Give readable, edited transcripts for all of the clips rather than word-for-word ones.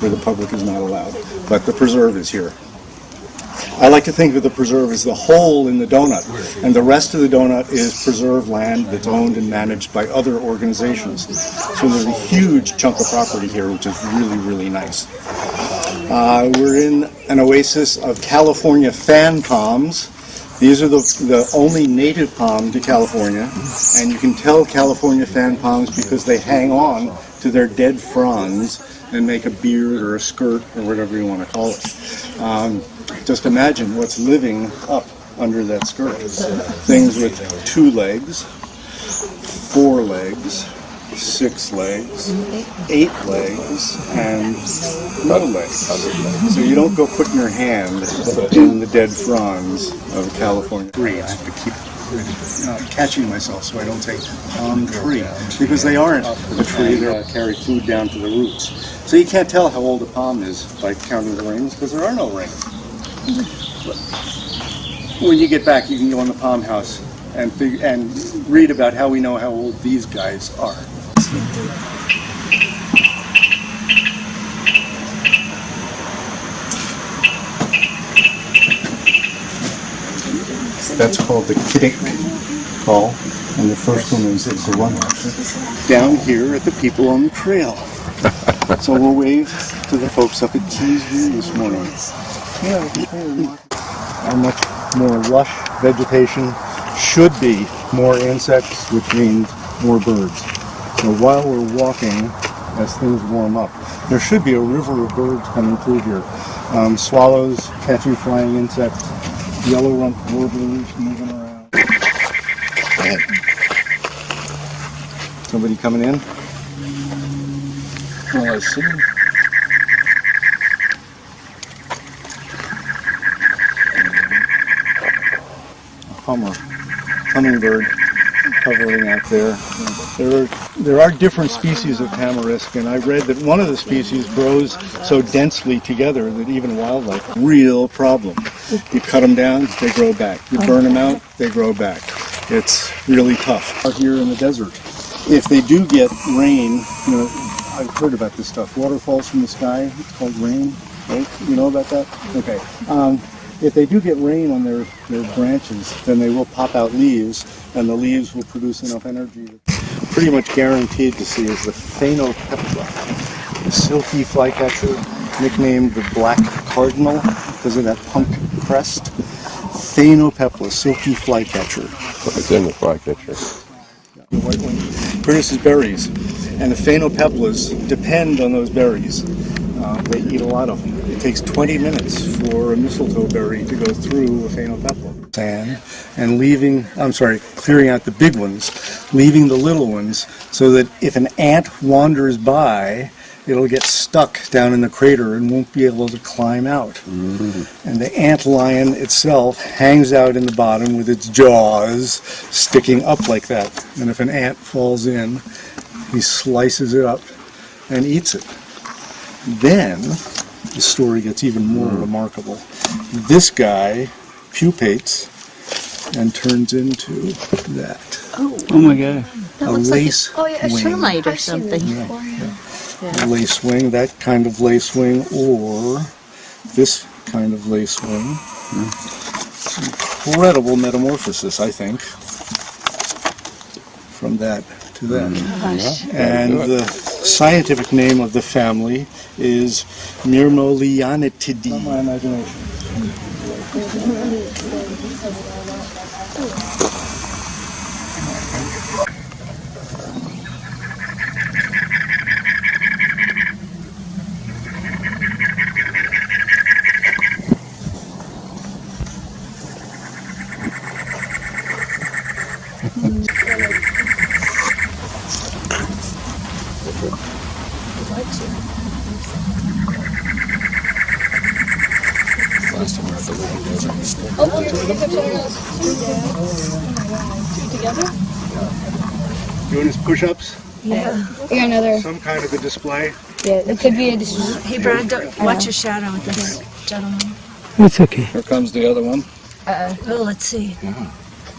where the public is not allowed. But the preserve is here. I like to think of the preserve as the hole in the donut, and the rest of the donut is preserve land that's owned and managed by other organizations. So there's a huge chunk of property here, which is really, really nice. We're in an oasis of California fan palms. These are the only native palm to California, and you can tell California fan palms because they hang on to their dead fronds and make a beard or a skirt or whatever you want to call it. Just imagine what's living up under that skirt. Things with 2 legs, 4 legs, 6 legs, 8 legs, and no legs. So you don't go putting your hand in the dead fronds of California tree. I have to keep catching myself so I don't say palm tree, because they aren't a tree. They carry food down to the roots. So you can't tell how old a palm is by counting the rings, because there are no rings. But when you get back, you can go in the palm house and read about how we know how old these guys are. That's called the Kiddick call, and the first one is the one down here at the people on the trail. So we'll wave to the folks up at Keys View this morning. How much more lush vegetation should be more insects, which means more birds. So while we're walking, as things warm up, there should be a river of birds coming through here. Swallows catching flying insects, yellow-rumped warblers moving around. Somebody coming in? Oh, I see. Hummingbird hovering out there. There are different species of tamarisk, and I read that one of the species grows so densely together that even wildlife, real problem. You cut them down, they grow back. You burn them out, they grow back. It's really tough out here in the desert. If they do get rain, I've heard about this stuff. Water falls from the sky, it's called rain, right? You know about that? Okay. If they do get rain on their branches, then they will pop out leaves, and the leaves will produce enough energy that's pretty much guaranteed to see is the phainopepla, the silky flycatcher, nicknamed the Black Cardinal because of that punk crest. Phainopepla, silky flycatcher. It's in the flycatcher. The white one produces berries, and the phainopeplas depend on those berries. They eat a lot of them. It takes 20 minutes for a mistletoe berry to go through a phainopepla. Sand and clearing out the big ones, leaving the little ones, so that if an ant wanders by, it'll get stuck down in the crater and won't be able to climb out. Mm-hmm. And the ant lion itself hangs out in the bottom with its jaws sticking up like that. And if an ant falls in, he slices it up and eats it. Then the story gets even more remarkable. This guy pupates and turns into that. Oh my God. A lace a termite or something. A lace wing, that kind of lace wing, or this kind of lace wing. Incredible metamorphosis, I think, from that to that. And the scientific name of the family is Myrmolianetidae. Not my imagination. Together? Doing his push-ups? Yeah. Here another. Some kind of a display? Yeah, it could be a Hey Brad, watch your shadow with this gentleman. It's okay. Here comes the other one. Oh, let's see. I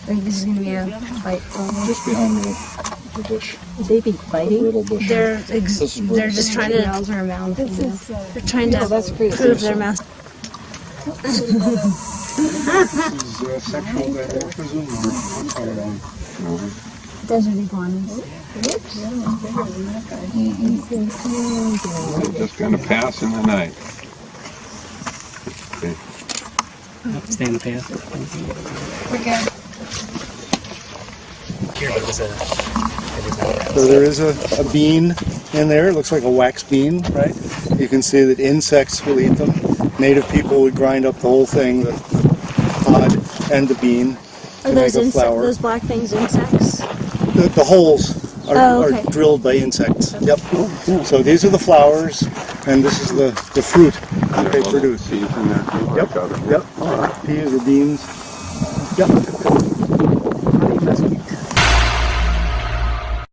think this is going to be a fight. Just behind me. a bush, They be a biting. brittle bush. They're just trying to. They're trying to prove their master. This is sexual dimorphism or Desert iguanas. Just gonna pass in the night. Okay. Stay in the path. We're good. So there is a bean in there. It looks like a wax bean, right? You can see that insects will eat them. Native people would grind up the whole thing, the pod and the bean, to make a flour. Those black things insects? The holes are okay. drilled by insects. Yep. So these are the flowers, and this is the fruit that they produce. Seeds in there too. Yep. Yep. Peas or beans. Yep.